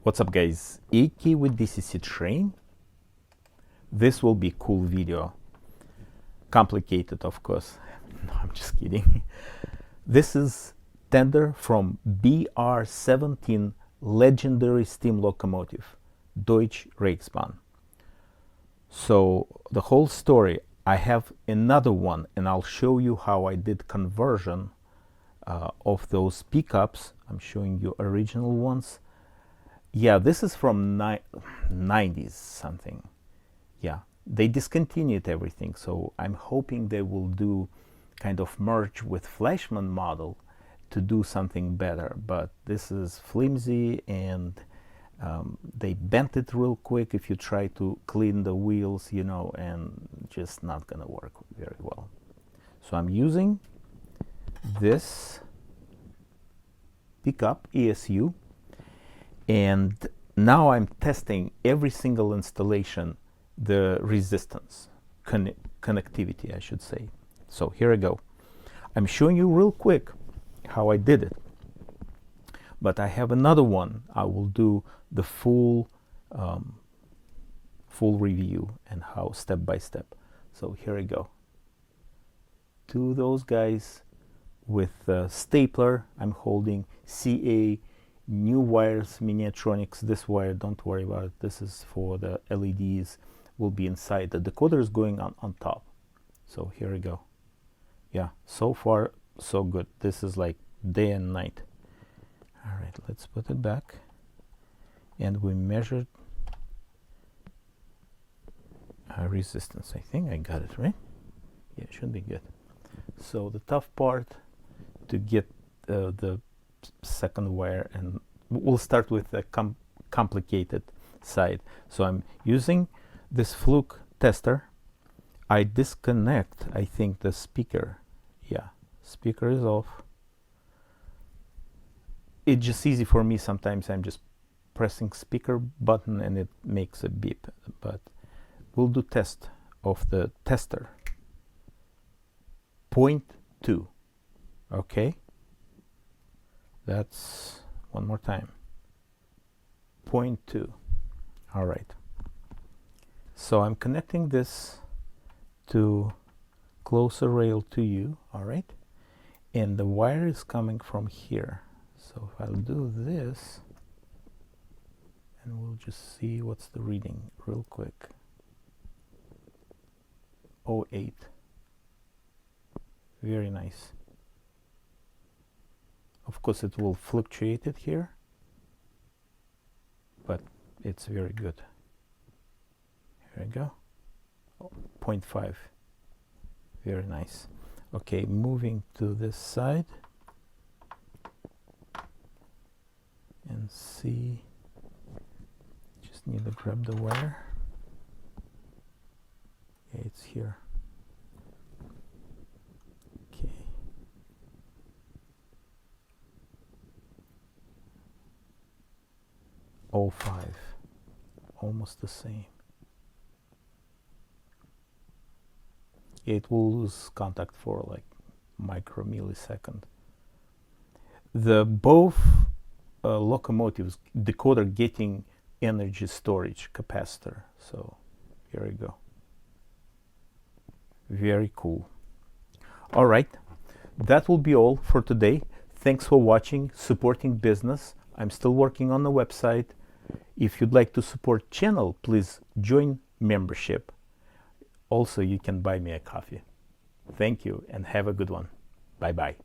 What's up guys, AK with DCC train. This will be a cool video. Complicated of course. No, I'm just kidding. This is tender from BR17 legendary steam locomotive, Deutsche Reichsbahn. So the whole story, I have another one and I'll show you how I did conversion of those pickups. I'm showing you original ones. Yeah, this is from 90s something. Yeah, they discontinued everything, so I'm hoping they will do kind of merge with Flashman model to do something better. But this is flimsy and they bent it real quick if you try to clean the wheels, you know, and just not gonna work very well. So I'm using this pickup ESU. And now I'm testing every single installation, the resistance, connectivity, I should say. So here I go. I'm showing you real quick how I did it. But I have another one. I will do the full review and how step by step. So here I go. To those guys with stapler, I'm holding CA. New wires, Minatronics. This wire, don't worry about it. This is for the LEDs, will be inside. The decoder is going on top. So here we go. Yeah, so far so good. This is like day and night. All right, let's put it back. And we measured resistance. I think I got it right. Yeah, it should be good. So the tough part to get the second wire, and we'll start with the complicated side. So I'm using this Fluke tester. I disconnect, I think, the speaker. Yeah, speaker is off. It's just easy for me. Sometimes I'm just pressing speaker button and it makes a beep. But we'll do test of the tester. 0.2. Okay. That's one more time. 0.2. All right. So I'm connecting this to closer rail to you. All right. And the wire is coming from here. So if I'll do this, and we'll just see what's the reading real quick. 0.8. Very nice. Of course, it will fluctuate it here, but it's very good. Here we go. 0.5. Very nice. Okay, moving to this side and see. Just need to grab the wire. Yeah, it's here. 0.5, almost the same. It will lose contact for like micro millisecond. The both locomotives decoder getting energy storage capacitor. So here we go. Very cool. All right, that will be all for today. Thanks for watching, supporting business. I'm still working on the website. If you'd like to support channel, please join membership. Also, you can buy me a coffee. Thank you and have a good one. Bye-bye.